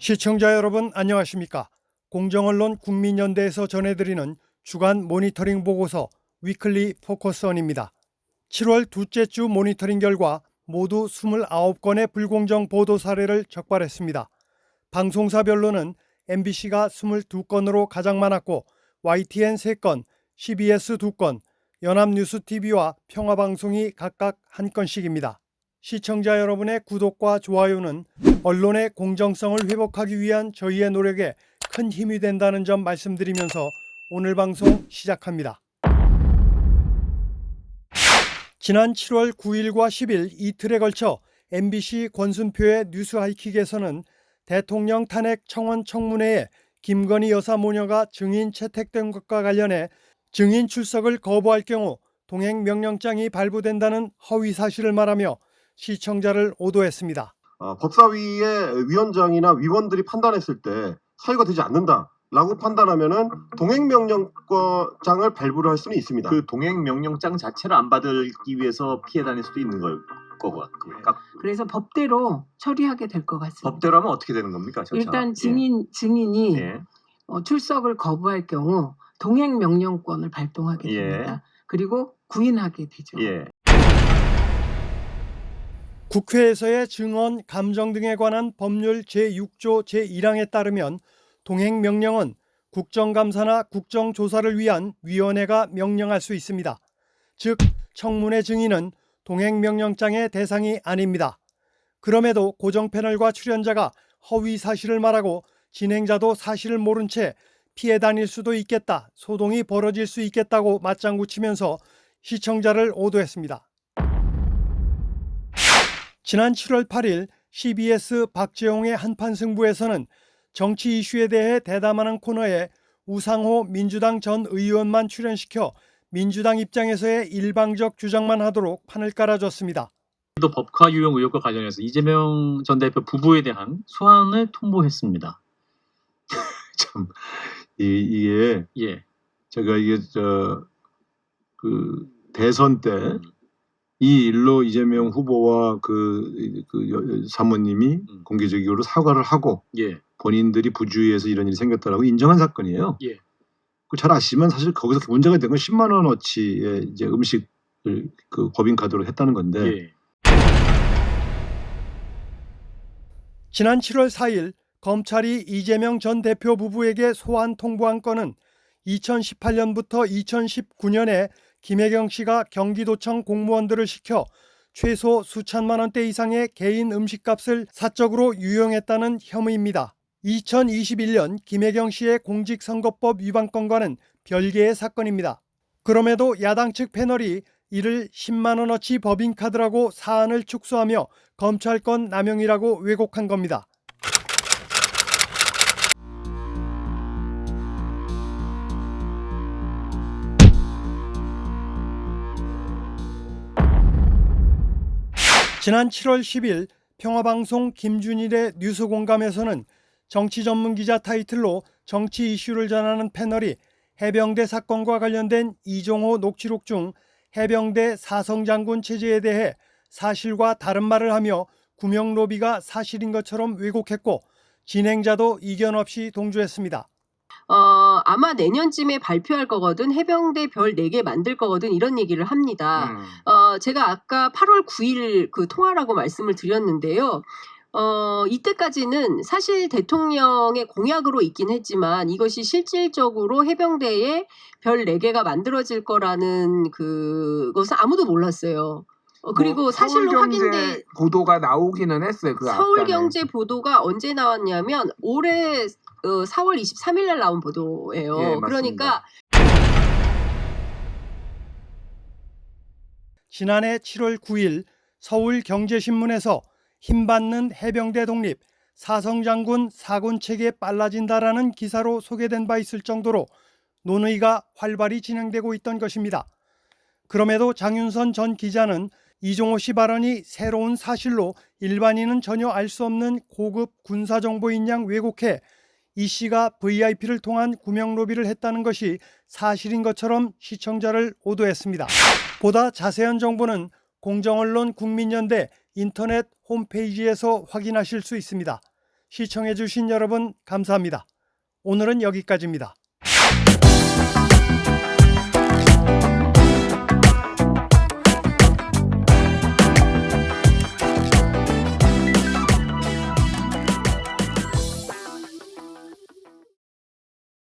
시청자 여러분 안녕하십니까? 공정언론 국민연대에서 전해드리는 주간 모니터링 보고서 위클리 포커스온입니다. 7월 둘째 주 모니터링 결과 모두 29건의 불공정 보도 사례를 적발했습니다. 방송사별로는 MBC가 22건으로 가장 많았고 YTN 3건, CBS 2건, 연합뉴스TV와 평화방송이 각각 1건씩입니다. 시청자 여러분의 구독과 좋아요는 언론의 공정성을 회복하기 위한 저희의 노력에 큰 힘이 된다는 점 말씀드리면서 오늘 방송 시작합니다. 지난 7월 9일과 10일 이틀에 걸쳐 MBC 권순표의 뉴스 하이킥에서는 대통령 탄핵 청원 청문회에 김건희 여사 모녀가 증인 채택된 것과 관련해 증인 출석을 거부할 경우 동행명령장이 발부된다는 허위 사실을 말하며 시청자를 오도했습니다. 법사위의 위원장이나 위원들이 판단했을 때 사유가 되지 않는다라고 판단하면은 동행명령장을 발부를 할 수는 있습니다. 그 동행명령장 자체를 안 받기 위해서 피해 다닐 수도 있는 거고. 그래서 법대로 처리하게 될 것 같습니다. 법대로 하면 어떻게 되는 겁니까? 절차가? 일단 증인이 출석을 거부할 경우 동행명령권을 발동하게 됩니다. 그리고 구인하게 되죠. 국회에서의 증언, 감정 등에 관한 법률 제6조 제1항에 따르면 동행명령은 국정감사나 국정조사를 위한 위원회가 명령할 수 있습니다. 즉, 청문회 증인은 동행명령장의 대상이 아닙니다. 그럼에도 고정 패널과 출연자가 허위 사실을 말하고 진행자도 사실을 모른 채 피해 다닐 수도 있겠다, 소동이 벌어질 수 있겠다고 맞장구 치면서 시청자를 오도했습니다. 지난 7월 8일 CBS 박재홍의 한판 승부에서는 정치 이슈에 대해 대담하는 코너에 우상호 민주당 전 의원만 출연시켜 민주당 입장에서의 일방적 주장만 하도록 판을 깔아줬습니다. 또 법카 유용 의혹과 관련해서 이재명 전 대표 부부에 대한 소환을 통보했습니다. 참 이게 제가 그 대선 때 이 일로 이재명 후보와 그 사모님이 공개적으로 사과를 하고 본인들이 부주의해서 이런 일이 생겼다라고 인정한 사건이에요. 잘 아시지만 사실 거기서 문제가 된 건 10만 원어치의 이제 음식을 그 법인카드로 했다는 건데. 지난 7월 4일 검찰이 이재명 전 대표 부부에게 소환 통보한 건은 2018년부터 2019년에 김혜경 씨가 경기도청 공무원들을 시켜 최소 수천만 원대 이상의 개인 음식값을 사적으로 유용했다는 혐의입니다. 2021년 김혜경 씨의 공직선거법 위반 건과는 별개의 사건입니다. 그럼에도 야당 측 패널이 이를 10만 원어치 법인카드라고 사안을 축소하며 검찰권 남용이라고 왜곡한 겁니다. 지난 7월 10일 평화방송 김준일의 뉴스공감에서는 정치 전문 기자 타이틀로 정치 이슈를 전하는 패널이 해병대 사건과 관련된 이종호 녹취록 중 해병대 사성장군 체제에 대해 사실과 다른 말을 하며 구명 로비가 사실인 것처럼 왜곡했고 진행자도 이견 없이 동조했습니다. 아마 내년쯤에 발표할 거거든, 해병대 별 4개 만들 거거든, 이런 얘기를 합니다. 제가 아까 8월 9일 그 통화라고 말씀을 드렸는데요. 이때까지는 사실 대통령의 공약으로 있긴 했지만 이것이 실질적으로 해병대에 별 4개가 만들어질 거라는 그것은 아무도 몰랐어요. 그리고 사실로 확인된 보도가 나오기는 했어요. 서울경제 보도가 언제 나왔냐면 올해 4월 23일 날 나온 보도예요. 그러니까 지난해 7월 9일 서울경제신문에서 힘받는 해병대 독립, 사성장군 사군체계 빨라진다라는 기사로 소개된 바 있을 정도로 논의가 활발히 진행되고 있던 것입니다. 그럼에도 장윤선 전 기자는 이종호 씨 발언이 새로운 사실로 일반인은 전혀 알 수 없는 고급 군사정보인 양 왜곡해 이 씨가 VIP를 통한 구명 로비를 했다는 것이 사실인 것처럼 시청자를 오도했습니다. 보다 자세한 정보는 공정언론 국민연대 인터넷 홈페이지에서 확인하실 수 있습니다. 시청해주신 여러분 감사합니다. 오늘은 여기까지입니다.